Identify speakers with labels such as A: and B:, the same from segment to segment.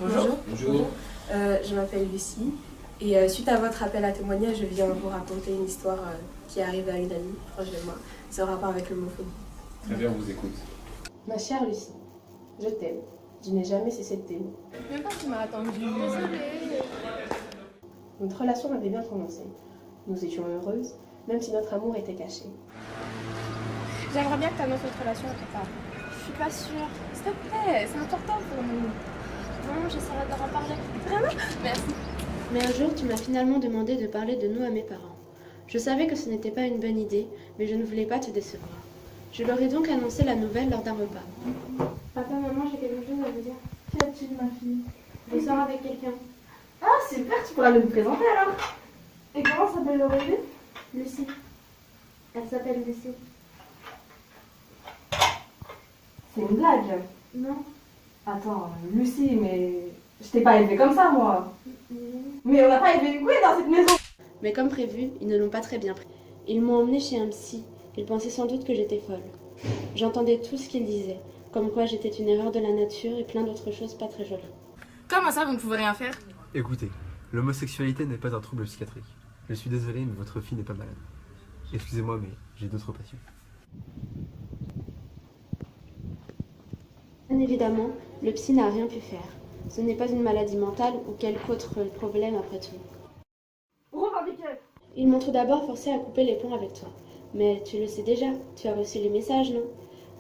A: Bonjour.
B: Bonjour.
A: Je m'appelle Lucie et suite à votre appel à témoignage, je viens vous raconter une histoire qui arrive à une amie proche de moi. C'est en rapport avec l'homophobie.
B: Très bien, on vous écoute.
A: Ma chère Lucie, je t'aime. Je n'ai jamais cessé de t'aimer.
C: Même pas tu m'as attendu. Désolée.
A: Notre relation avait bien commencé. Nous étions heureuses, même si notre amour était caché.
C: J'aimerais bien que tu annonces notre relation à ton père. Je suis pas sûre. S'il te plaît, c'est important pour nous. Bon, j'essaierai de leur en parler. Vraiment? Merci.
D: Mais un jour, tu m'as finalement demandé de parler de nous à mes parents. Je savais que ce n'était pas une bonne idée, mais je ne voulais pas te décevoir. Je leur ai donc annoncé la nouvelle lors d'un repas. Papa, maman, j'ai quelque chose à vous dire.
C: Qu'y a-t-il, ma fille?
D: Je sors avec quelqu'un.
C: Ah, super, tu pourras me présenter alors. Et comment s'appelle l'oreiller?
D: Lucie. Elle s'appelle Lucie.
C: C'est une blague.
D: Non.
C: Attends, Lucie, mais je t'ai pas élevée comme ça, moi. Mais on n'a pas élevé une couille dans cette maison.
D: Mais comme prévu, ils ne l'ont pas très bien pris. Ils m'ont emmenée chez un psy. Ils pensaient sans doute que j'étais folle. J'entendais tout ce qu'ils disaient, comme quoi j'étais une erreur de la nature et plein d'autres choses pas très jolies.
E: Comment ça, vous ne pouvez rien faire?
F: Écoutez, l'homosexualité n'est pas un trouble psychiatrique. Je suis désolé, mais votre fille n'est pas malade. Excusez-moi, mais j'ai d'autres passions.
D: Bien évidemment, le psy n'a rien pu faire. Ce n'est pas une maladie mentale ou quelque autre problème après tout. Ils m'ont tout d'abord forcé à couper les ponts avec toi. Mais tu le sais déjà, tu as reçu les messages, non?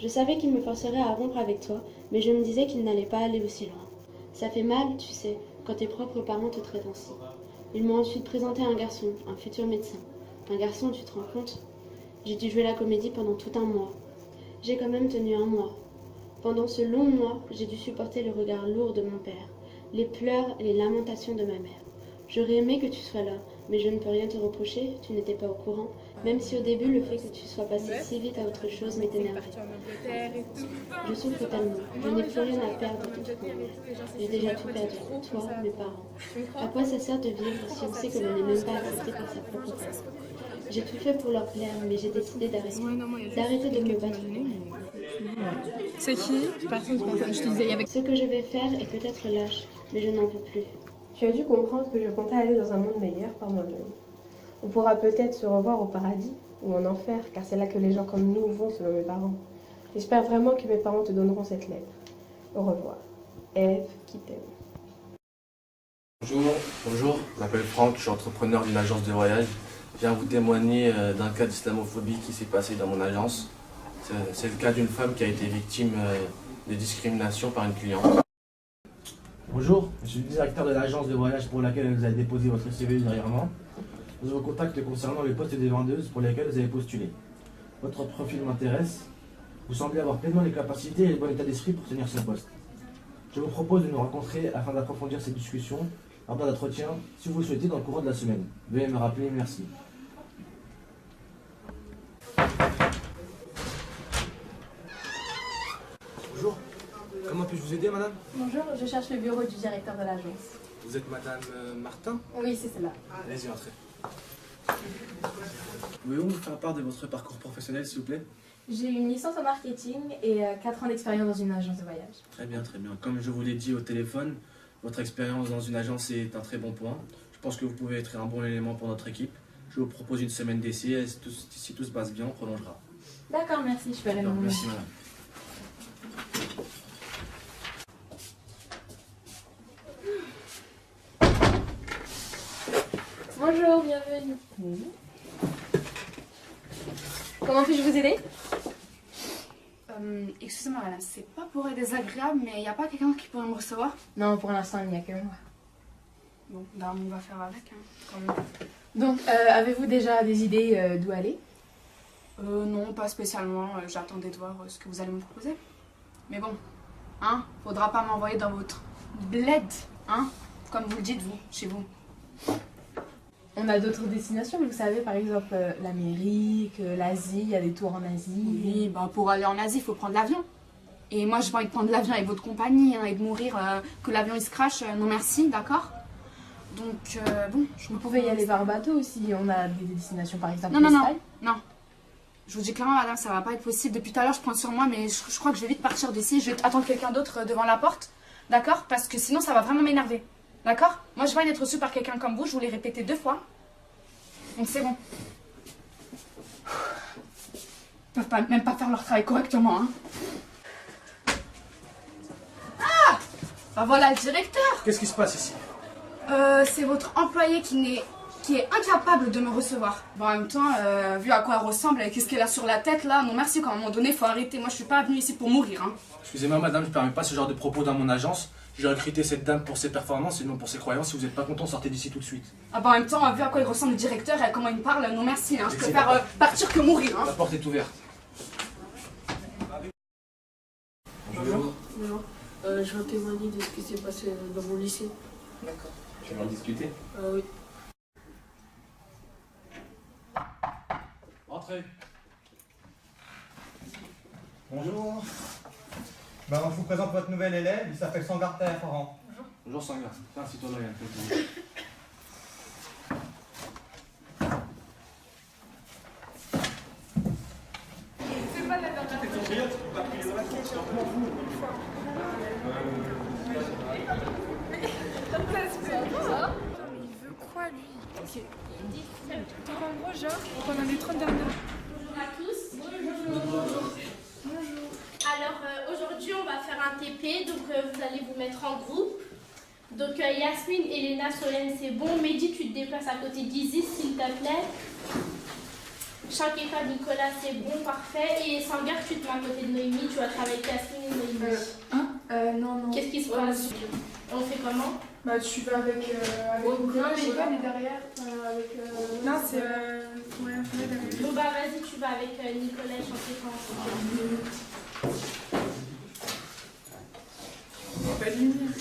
D: Je savais qu'ils me forceraient à rompre avec toi, mais je me disais qu'ils n'allaient pas aller aussi loin. Ça fait mal, tu sais, quand tes propres parents te traitent ainsi. Ils m'ont ensuite présenté un garçon, un futur médecin. Un garçon, tu te rends compte? J'ai dû jouer la comédie pendant tout un mois. J'ai quand même tenu un mois. Pendant ce long mois, j'ai dû supporter le regard lourd de mon père, les pleurs et les lamentations de ma mère. J'aurais aimé que tu sois là, mais je ne peux rien te reprocher, tu n'étais pas au courant, même si au début le fait que tu sois passé si vite à autre chose m'énervait. Je souffre tellement, je n'ai plus rien à perdre de toute manière. J'ai déjà tout perdu, toi, mes parents. À quoi ça sert de vivre si on sait que l'on n'est même pas accepté par sa propre famille? J'ai tout fait pour leur plaire, mais j'ai décidé d'arrêter de me battre.
E: C'est qui? Personne, je te disais, il y avait...
D: Ce que je vais faire est peut-être lâche, mais je n'en peux plus.
A: Tu as dû comprendre que je comptais aller dans un monde meilleur par moi-même. On pourra peut-être se revoir au paradis ou en enfer, car c'est là que les gens comme nous vont selon mes parents. J'espère vraiment que mes parents te donneront cette lettre. Au revoir. Ève qui t'aime.
B: Bonjour, je m'appelle Franck, je suis entrepreneur d'une agence de voyage. Je viens vous témoigner d'un cas d'islamophobie qui s'est passé dans mon agence. C'est le cas d'une femme qui a été victime de discrimination par une cliente.
G: Bonjour, je suis le directeur de l'agence de voyage pour laquelle vous avez déposé votre CV dernièrement. Je vous contacte concernant les postes des vendeuses pour lesquels vous avez postulé. Votre profil m'intéresse. Vous semblez avoir pleinement les capacités et le bon état d'esprit pour tenir ce poste. Je vous propose de nous rencontrer afin d'approfondir cette discussion lors d'un entretien, si vous le souhaitez, dans le courant de la semaine. Veuillez me rappeler, merci. Bonjour, comment puis-je vous aider, madame?
C: Bonjour, je cherche le bureau du directeur de l'agence.
G: Vous êtes madame Martin?
C: Oui, c'est cela.
G: Allez-y, entrez. Pouvez-vous nous faire part de votre parcours professionnel, s'il vous plaît?
C: J'ai une licence en marketing et 4 ans d'expérience dans une agence de voyage.
G: Très bien, très bien. Comme je vous l'ai dit au téléphone, votre expérience dans une agence est un très bon point. Je pense que vous pouvez être un bon élément pour notre équipe. Je vous propose une semaine d'essai et si tout se passe bien, on prolongera.
C: D'accord, merci, je peux aller
G: Alors,
C: mon
G: merci, madame.
C: Bonjour, bienvenue. Comment puis-je vous aider?
E: Excusez-moi, madame, c'est pas pour être désagréable, mais il n'y a pas quelqu'un qui pourrait me recevoir?
C: Non, pour l'instant, il n'y a que moi.
E: Bon, ben, on va faire avec, hein, quand même.
C: Donc, avez-vous déjà des idées d'où aller?
E: Non, pas spécialement. J'attendais de voir ce que vous allez me proposer. Mais bon, hein, faudra pas m'envoyer dans votre bled, hein, comme vous le dites, vous, chez vous.
C: On a d'autres destinations, vous savez, par exemple l'Amérique, l'Asie, il y a des tours en Asie.
E: Oui, ben, pour aller en Asie, il faut prendre l'avion. Et moi, j'ai pas envie de prendre l'avion avec votre compagnie, hein, et de mourir, que l'avion il se crache. Non merci, d'accord? Donc, bon,
C: Vous pouvez y aller par bateau aussi, on a des destinations par exemple
E: Non, non, non,
C: l'Espagne.
E: non. Je vous dis clairement, madame, ça va pas être possible. Depuis tout à l'heure, je prends sur moi, mais je crois que je vais vite partir d'ici. Je vais attendre quelqu'un d'autre devant la porte. D'accord? Parce que sinon, ça va vraiment m'énerver. D'accord? Moi, je viens d'être reçue par quelqu'un comme vous, je vous l'ai répété 2 fois. Donc c'est bon. Ils peuvent même pas faire leur travail correctement, hein. Ah! Bah voilà le directeur!
G: Qu'est-ce qui se passe ici?
E: C'est votre employé qui est incapable de me recevoir. Bon, en même temps, vu à quoi elle ressemble et qu'est-ce qu'elle a sur la tête là, non merci, à un moment donné, faut arrêter. Moi, je suis pas venue ici pour mourir, hein.
G: Excusez-moi madame, je ne permets pas ce genre de propos dans mon agence. J'ai recruté cette dame pour ses performances et non pour ses croyances. Si vous n'êtes pas content, sortez d'ici tout de suite.
E: Ah bah en même temps, vu à quoi il ressemble le directeur et à comment il me parle, non merci, hein. Je préfère partir que mourir, hein.
G: La porte est ouverte.
H: Bonjour. Bonjour. Je veux témoigner de ce qui s'est passé dans mon lycée.
F: D'accord. Tu veux en discuter?
H: Oui.
G: Entrez.
I: Bonjour. Ben, je vous présente votre nouvel élève, il s'appelle Sangarter Farhan.
G: Bonjour Sanga. Tiens, assis-toi là, il y a un peu de...
C: Donc en gros, genre, pendant les 30 dernières...
J: Bonjour à tous. Bonjour. Alors aujourd'hui on va faire un TP, donc vous allez vous mettre en groupe. Donc Yasmine, Elena, Solène c'est bon. Mehdi tu te déplaces à côté d'Isis s'il te plaît. Shanketa, Nicolas c'est bon, parfait. Et Sangar tu te mets à côté de Noémie, tu vas travailler avec Yasmine et Noémie.
C: Non.
J: Qu'est-ce qui se passe? On fait comment?
C: Bah tu vas avec Nicolas, mais Nicole est derrière. Non, c'est... Ouais, derrière.
J: Bon bah vas-y, tu vas avec Nicolas et Shanketa ensemble.
C: Pas de lumière.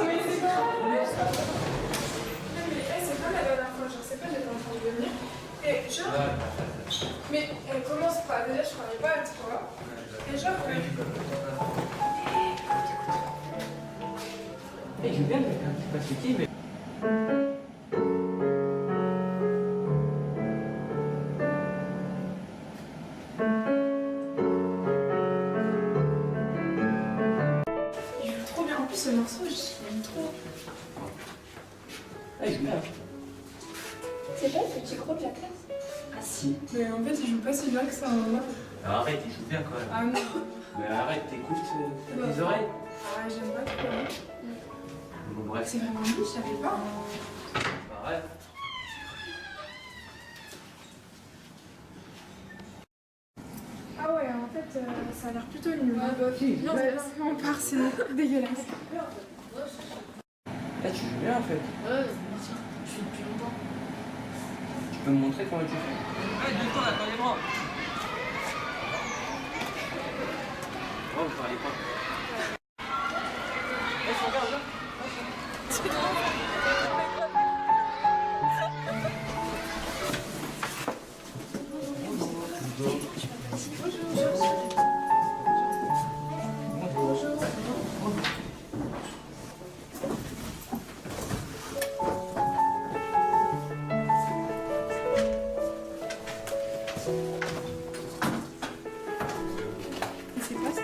C: Mais c'est pas grave. Mais c'est pas la dernière fois, je sais pas, j'étais en train de venir. Et genre... Mais elle commence pas, déjà je parlais pas à toi. Et genre...
K: Et je veux bien quelqu'un qui passe le pied, mais...
C: Il joue trop bien. En plus, ce morceau, j'aime trop.
K: Ah, il joue bien.
J: C'est pas le petit gros de la classe?
K: Ah si.
C: Mais en fait, il joue pas si bien que ça. Hein.
K: Alors arrête, il joue bien quand même.
C: Ah non.
K: Mais arrête, t'écoutes, t'as des oreilles.
C: Ah, j'aime pas trop. Hein.
K: Bon bref.
C: C'est vraiment lui, je savais pas.
K: Arrête.
C: Ah ouais, en fait, ça a l'air plutôt nul.
K: Ah bah si.
C: Non, on part, c'est dégueulasse.
K: Là tu joues bien en fait.
J: Ouais, je suis depuis longtemps.
K: Tu peux me montrer comment tu fais? Allez, 2 temps, attendez-moi. Oh, vous parlez pas.
C: C'est pas ça.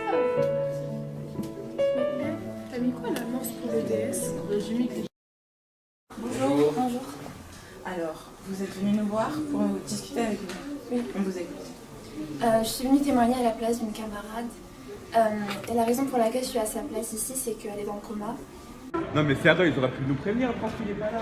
C: T'as mis quoi l'annonce pour le DS?
L: Bonjour. Bonjour. Alors, vous êtes venu nous voir pour discuter avec nous. Oui, on vous écoute.
M: Je suis venue témoigner à la place d'une camarade. Et la raison pour laquelle je suis à sa place ici, c'est qu'elle est dans le coma.
N: Non mais sérieux, ils auraient pu nous prévenir quand il est pas là.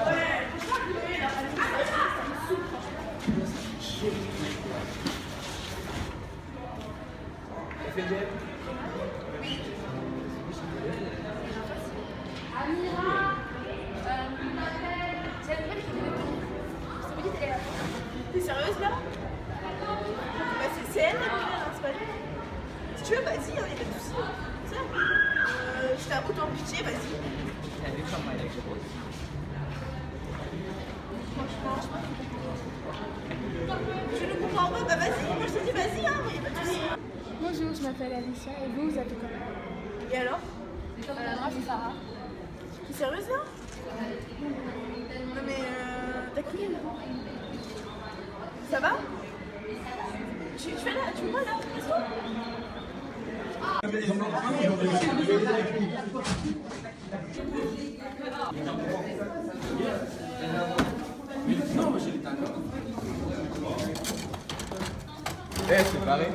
J: Amira, c'est la nouvelle qui est venue. Je t'ai dit, elle est là.
O: T'es sérieuse là? Bah c'est elle la première, hein, c'est pas lui. Si tu veux, vas-y, hein, y'a pas de soucis. Tiens, je t'ai un couteau en pitié, vas-y. Je ne comprends pas, bah vas-y, moi je te dis vas-y, hein, y'a pas de soucis.
C: Bonjour, je m'appelle Alicia et vous, vous appelez comment?
O: Et alors?
J: Moi, c'est Sarah.
O: T'es sérieuse là? Non mais t'as crié là? Ça va? Tu fais là, tu me vois là? Laisse-moi.
N: Eh, c'est pareil.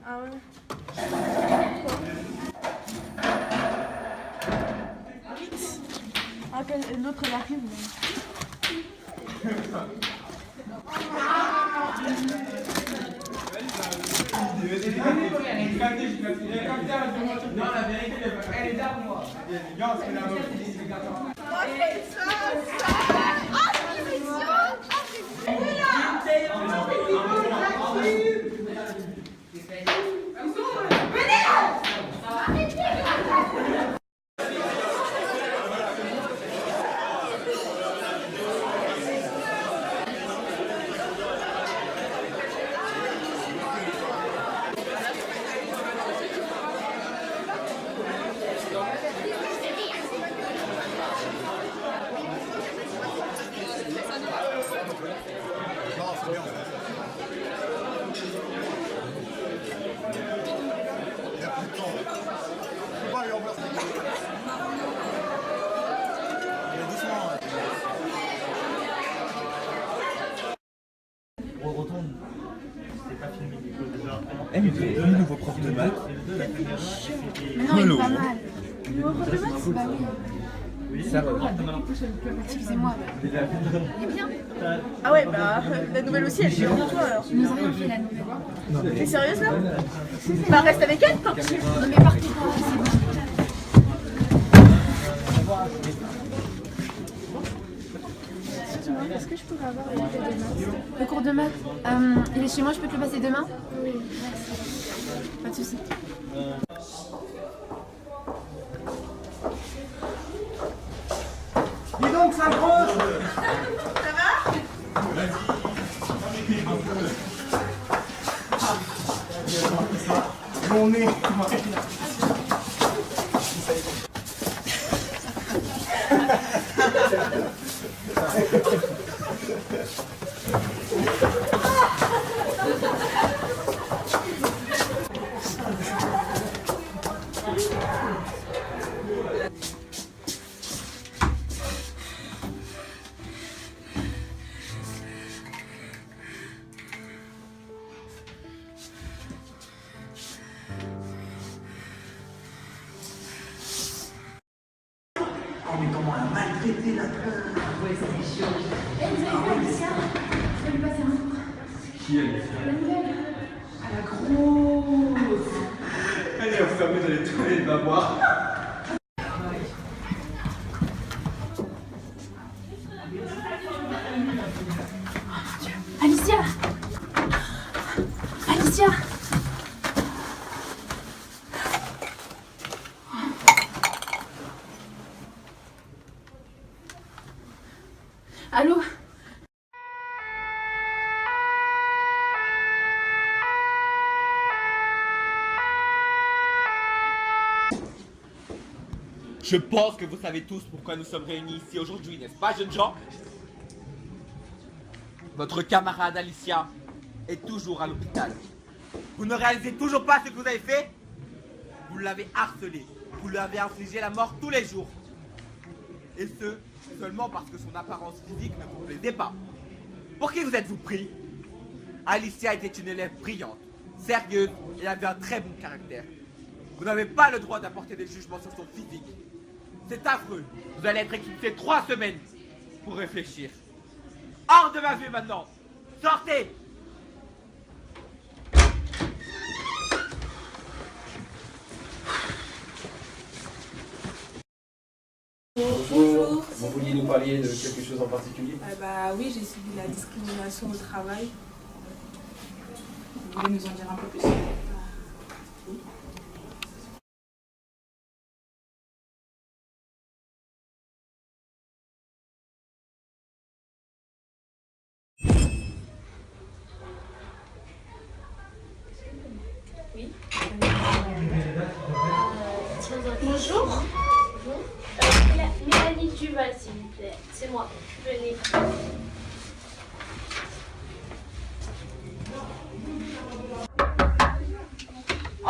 C: Ah ouais. Ah, l'autre elle arrive.
N: Non, la vérité, elle est là pour moi. Non, c'est la
P: Eh mais vous avez vu le nouveau prof de maths?
M: Mais non, il est pas mal. Le nouveau prof de maths, bah oui.
P: Ça va.
M: Excusez-moi. Il est bien.
O: Ah ouais, bah la nouvelle aussi, elle est bien pour toi alors.
M: Nous avons fait la nouvelle.
O: T'es sérieuse là? Bah reste avec elle, tant pis.
M: Non mais partez pas, c'est bon. Excuse-moi, est-ce que je pourrais avoir le cours de maths? Le cours de maths, il est chez moi, je peux te le passer demain? Oui, merci. Pas de soucis.
I: Dis donc, synchro!
O: Ça va?
I: Mon nez!
Q: Oh mais comment elle a maltraité la preuve. Ouais, c'est chiant.
M: Vous avez vu Alicia? Je vais lui passer un tour.
N: Qui est
M: La nouvelle.
Q: Ah la grosse.
N: Elle est enfermée dans les toilettes, va voir.
M: Alicia! Alicia! Allô?
P: Je pense que vous savez tous pourquoi nous sommes réunis ici aujourd'hui, n'est-ce pas, jeunes gens? Votre camarade Alicia est toujours à l'hôpital. Vous ne réalisez toujours pas ce que vous avez fait? Vous l'avez harcelée, vous lui avez infligé la mort tous les jours. Et ce, seulement parce que son apparence physique ne vous plaisait pas. Pour qui vous êtes-vous pris? Alicia était une élève brillante, sérieuse et avait un très bon caractère. Vous n'avez pas le droit d'apporter des jugements sur son physique. C'est affreux. Vous allez être expulsé 3 semaines pour réfléchir. Hors de ma vue maintenant. Sortez!
R: Bonjour. Vous vouliez nous parler de quelque chose en particulier?
L: Bah oui, j'ai subi la discrimination au travail. Vous voulez nous en dire un peu plus?
J: Oui. Bonjour. Mélanie Duval, s'il vous plaît. C'est moi. Venez.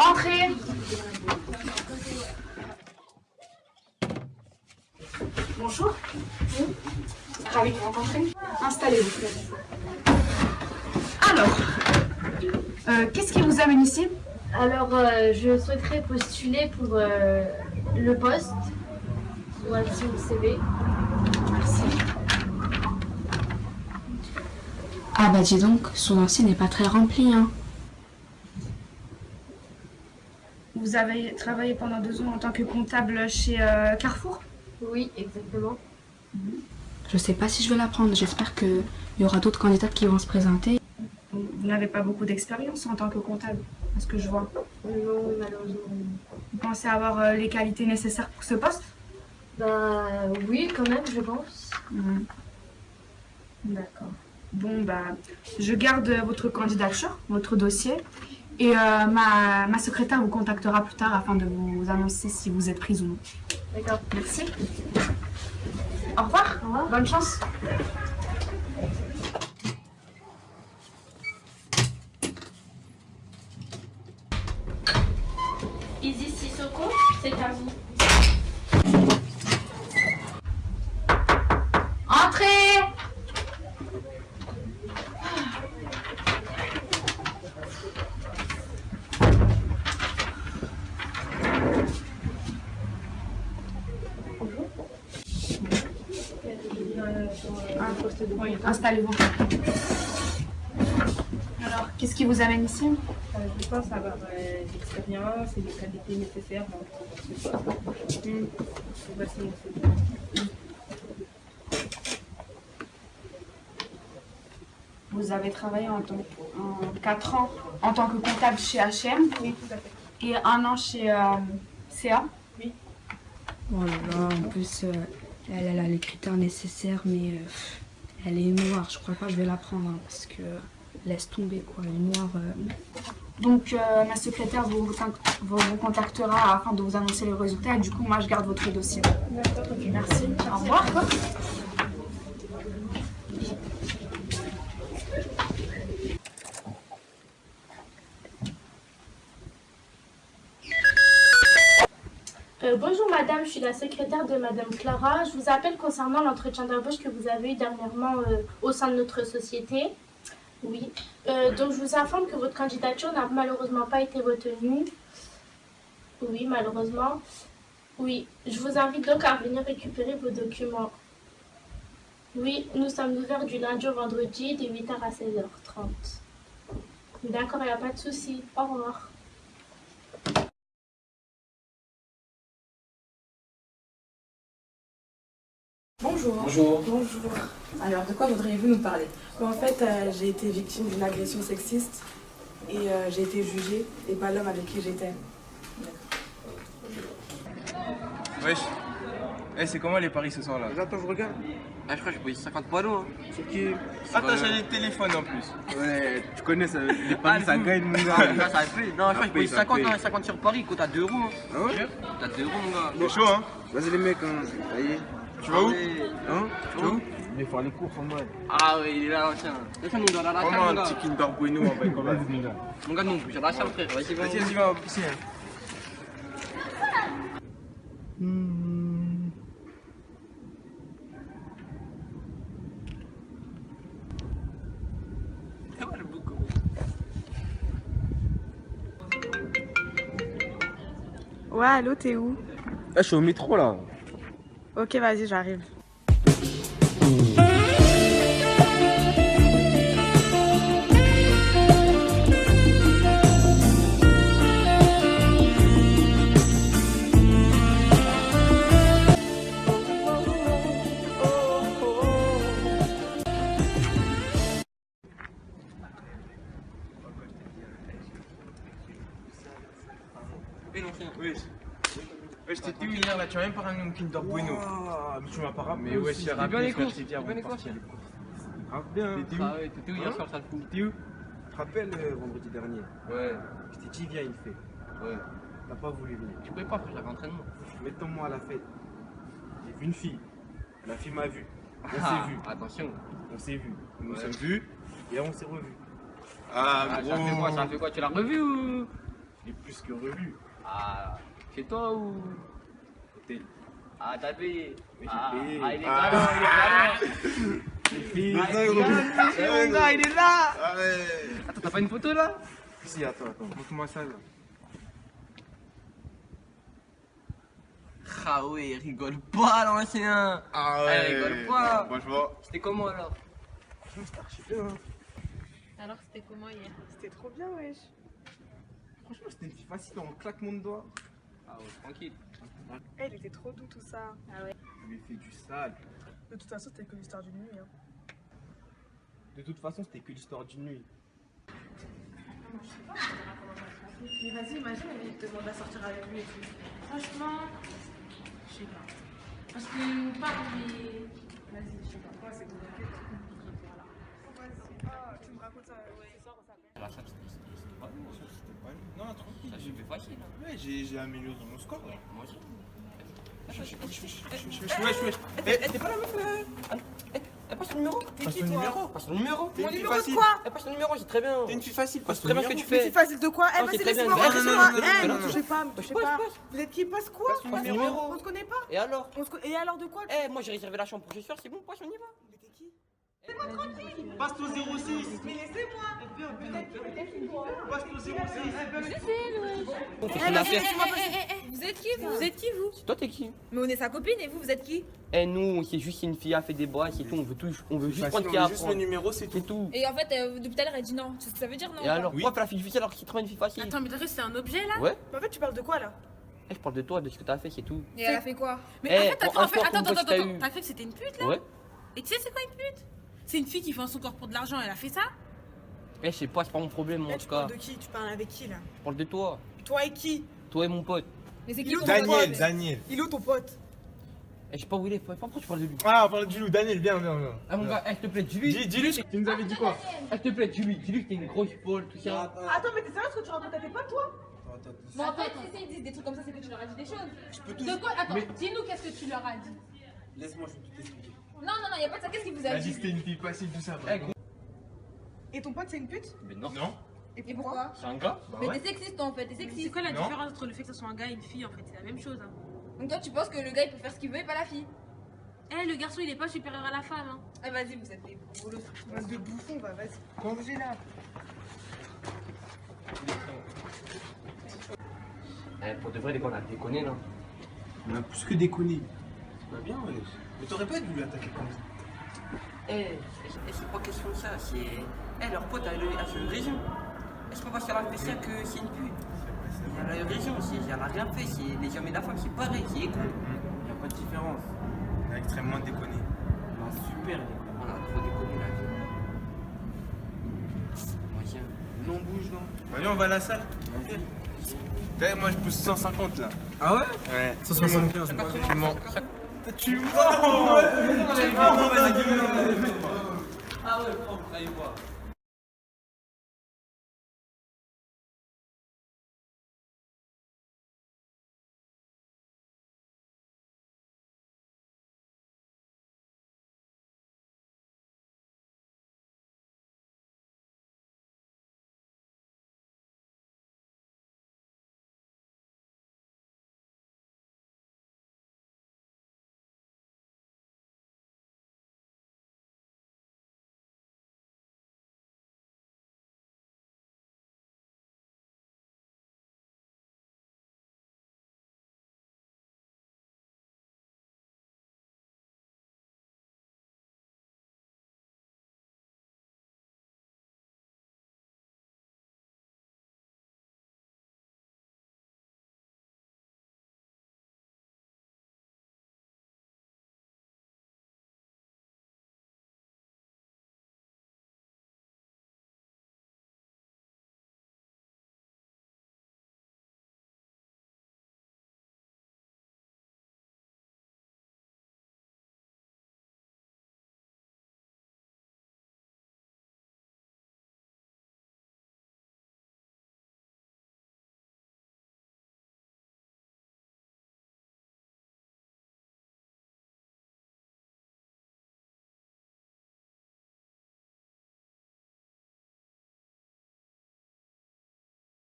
E: Entrez. Bonjour. Ravi de vous rencontrer. Installez-vous. Alors, qu'est-ce qui vous amène ici?
J: Alors, je souhaiterais postuler pour le poste. Voici le CV.
E: Merci. Ah bah dis donc, son dossier n'est pas très rempli, hein. Vous avez travaillé pendant 2 ans en tant que comptable chez Carrefour?
J: Oui, exactement.
E: Je sais pas si je vais la prendre. J'espère qu'il y aura d'autres candidates qui vont se présenter. Vous n'avez pas beaucoup d'expérience en tant que comptable, à ce que je vois.
J: Non, malheureusement.
E: Vous pensez avoir les qualités nécessaires pour ce poste?
J: Bah oui, quand même, je pense.
E: D'accord. Bon, bah, je garde votre candidature, votre dossier, et ma secrétaire vous contactera plus tard afin de vous annoncer si vous êtes prise ou non.
J: D'accord.
E: Merci. Au revoir.
J: Au revoir.
E: Bonne chance.
J: Isis Sissoko, c'est à vous.
E: Entrez. Oui, installez-vous. Alors, qu'est-ce qui vous amène ici?
S: Je pense avoir l'expérience et les qualités nécessaires pour ce poste. Voici mon CV.
E: Vous avez travaillé en 4 ans en tant que comptable chez H&M?
S: Oui, tout à fait.
E: Et 1 an chez CA?
S: Oui.
E: Oh là là, en plus, elle a les critères nécessaires, mais elle est noire. Je crois pas que je vais la prendre, hein, parce que laisse tomber, quoi, elle est noire. Donc, ma secrétaire vous contactera afin de vous annoncer les résultats. Et du coup, moi, je garde votre dossier.
S: D'accord, ok.
E: Merci. Au revoir.
J: Bonjour madame, je suis la secrétaire de madame Clara. Je vous appelle concernant l'entretien d'embauche que vous avez eu dernièrement au sein de notre société. Oui. Donc je vous informe que votre candidature n'a malheureusement pas été retenue. Oui, malheureusement. Oui, je vous invite donc à venir récupérer vos documents. Oui, nous sommes ouverts du lundi au vendredi de 8h à 16h30. D'accord, il n'y a pas de souci. Au revoir.
L: Bonjour.
R: Bonjour.
L: Bonjour. Alors, de quoi voudriez-vous nous parler?
O: En fait, j'ai été victime d'une agression sexiste et j'ai été jugée et pas l'homme avec qui j'étais.
R: Wesh. Eh, c'est comment les paris ce soir là?
K: Attends, je regarde. Ah, je crois que j'ai payé 50 ballots. Hein.
R: C'est qui? Attends, j'ai les téléphones en plus.
K: Ouais, tu connais ça, les paris ça gagne mon gars. Non, ça fait. Non, je crois que j'ai payé 50, hein, 50 sur Paris, quoi, t'as 2 euros. Hein.
R: Ah ouais?
K: T'as 2 euros mon gars.
R: C'est chaud hein?
K: Vas-y les mecs, hein. Ça y est.
R: Tu vas où?
K: Hein?
R: Tu vas où?
K: Je vais faire les courses en mode. Ah ouais, il est là, tiens. Tiens mon gars, là, là,
R: Comment un petit Kinder Bueno en bas?
K: Mon gars, non, j'ai la chambre frère. Vas-y,
R: vas-y, va, pousser.
O: Ouais, allô, t'es où?
K: Ah, je suis au métro là.
O: Ok, vas-y, j'arrive.
R: Ouais, je t'étais où hier là, tu m'as même pas ramené mon Kinder Bueno. Mais tu m'as pas ramené. Mais ouais, je t'ai rappelé, je vais te avant de partir. Grave bien.
K: T'étais où hier soir, ça le fout?
R: T'étais où? Tu te rappelles vendredi dernier?
K: Ouais.
R: Je t'ai dit, viens, il fait.
K: Ouais.
R: T'as pas voulu venir.
K: Tu pouvais pas, frère, j'avais entraînement.
R: Mettons-moi à la fête. J'ai vu une fille. La fille m'a vu. On s'est vu.
K: Attention.
R: On s'est vu. Nous nous sommes vus et on s'est revus.
K: Ah, gros. Ça fait quoi? Tu l'as revu ou?
R: Il est plus que revu.
K: Ah, chez toi ou hôtel? Ah, t'as payé.
R: Mais j'ai payé.
K: Ah, il est galant, il est galant.
R: J'ai payé.
K: Mon gars, il est là.
R: Ah ouais.
K: Attends, t'as pas une photo là?
R: Si, attends. Montre-moi ça là.
K: Ah ouais, il rigole pas l'ancien.
R: Ah ouais.
K: Il rigole pas.
R: Franchement.
K: C'était comment alors?
R: C'était archi bien. Hein.
O: Alors, c'était comment hier?
C: C'était trop bien, wesh.
R: Franchement, c'était une fille facile en claquement de doigts.
K: Ah ouais, tranquille.
C: Eh, il était trop doux tout ça.
O: Ah ouais.
R: Il lui fait du sale.
C: De toute façon, c'était que l'histoire d'une nuit. Hein.
R: De toute façon, c'était que l'histoire d'une nuit.
O: Mais vas-y, imagine, il te demande à sortir avec lui et tout. Franchement, je sais pas. Parce qu'il parle, mais. Vas-y, je sais pas. Ouais, c'est compliqué. Voilà.
C: Vas-y, ah, tu me racontes ça. Ouais, ça, on s'appelle.
K: La chatte, c'était pas lourd.
R: C'était pas lourd. Non, tranquille.
K: Ça, j'ai fait facile.
R: Ouais, j'ai amélioré mon score. Là.
K: Moi aussi.
R: Wesh. T'es pas la meuf là?
K: Elle passe ton numéro.
R: Passe ton numéro.
K: Passe ton numéro.
R: T'es une fille
C: numéro de
R: facile.
C: quoi?
K: Elle passe ton numéro, c'est très bien.
R: T'es une fille facile.
K: Passe très bien ce que tu
C: Mais
K: fais.
C: c'est facile de quoi? Eh,
K: Non,
C: vas-y,
K: c'est très
C: laissez-moi
K: bien.
C: rentrer chez
R: Non,
C: moi.
R: non,
C: Eh,
R: non,
C: ne
R: non,
C: touchez pas, me touchez pas. Vous êtes qui? Passe quoi?
K: Passe ton numéro.
C: On se connaît pas?
K: Et alors?
C: Et alors de quoi?
K: Eh, moi j'ai réservé la chambre pour ce soir, c'est bon, passe, on y va.
C: Mais t'es qui?
R: Passe ton 06.
C: Mais laissez-moi. Peut-être qu'il doit.
R: Passe ton 06.
K: On fait une affaire.
O: Vous êtes qui vous?
K: Toi, t'es qui?
O: Mais on est sa copine et vous êtes qui?
K: Eh, nous, c'est juste une fille a fait des bois, c'est tout. On veut juste prendre ce qu'il y a à
R: Juste le
K: prendre.
R: numéro, c'est
K: C'est tout.
O: Et en fait, depuis tout à l'heure, elle dit non. C'est ce que ça veut dire, non?
K: Et alors,
R: Oui.
K: pourquoi faire la fille difficile alors que c'est trop une fille facile?
O: Attends, mais t'as cru que c'était un objet là?
K: Ouais.
C: Mais en fait, tu parles de quoi là?
K: Eh, je parle de toi, de ce que t'as fait, c'est tout.
O: Et elle a fait quoi? Mais
K: Eh,
O: en fait,
K: pour un soir,
O: attends,
K: comme toi, si t'as eu-
O: t'as cru que c'était une pute là?
K: Ouais.
O: Et tu sais, c'est quoi une pute? C'est une fille qui vend son corps pour de l'argent, elle a fait ça?
K: Eh, je sais pas, c'est pas mon problème, moi, en
C: Tu
K: tout cas.
C: parles de qui? Tu parles avec qui là?
K: Je parle de toi.
C: Toi et qui?
K: Toi et mon pote.
O: Mais c'est qui
C: Il est
O: ton
C: où
R: Daniel,
O: pote?
R: Daniel.
C: Il est où ton pote?
K: Eh, je sais pas où il est, pourquoi tu parles de lui?
R: Ah, on parle du loup. Daniel, viens.
K: Ah, mon gars, eh, s'il te plaît, dis-lui.
R: Dis-lui, tu nous avais dit quoi?
K: Eh, s'il te plaît, dis-lui que t'es une grosse folle, tout ça.
C: Attends, mais t'es sérieux ce que tu racontes à tes potes toi?
O: Mais en fait, si ils disent des trucs comme ça, c'est que tu leur as dit des choses.
R: peux tout-
O: De quoi? Attends,
R: Mais-
O: dis-nous qu'est-ce que tu leur as dit.
R: Laisse-moi, je vais tout t'expliquer.
O: Non, y a pas de ça, qu'est-ce qu'il vous
R: Elle
O: a
R: a dit que
O: dit?
R: c'était une fille facile, tout ça.
K: Eh, gros.
C: Et ton pote c'est une pute?
K: Mais non.
R: Non.
C: Et
O: Et pourquoi?
K: C'est un gars? Bah
O: Mais
K: ouais.
O: t'es sexiste toi en fait, t'es sexiste.
S: C'est quoi la
R: Non.
S: différence entre le fait que ce soit un gars et une fille en fait? C'est la même chose. Hein.
O: Donc toi, tu penses que le gars il peut faire ce qu'il veut et pas la fille?
S: Eh, le garçon il est pas supérieur à la femme. Hein.
O: Eh, vas-y, vous êtes des boulots.
C: Bande de bouffons, va, vas-y.
R: Congé là.
K: Eh, pour de vrai, les gars, on a déconné, non?
R: On a plus que déconné. C'est pas bien, ouais. Mais t'aurais pas dû l'attaquer comme ça.
K: Eh, c'est pas question de ça, c'est. Eh, leur pote a une raison. C'est pas parce qu'elle a fait ça que c'est une pute. Elle a une raison, elle a rien fait, c'est les hommes et la femme, c'est pareil, c'est égal.
R: Y a pas de différence. On a extrêmement déconné.
K: On a super déconné, on a trop déconné la vie. Moi, tiens.
R: Non, bouge, non. Allez, on va à la salle. D'ailleurs, moi je pousse 150 là. Ah ouais? Ouais. 175. Tu mens. Tu mens.
K: Ah ouais, allez voir.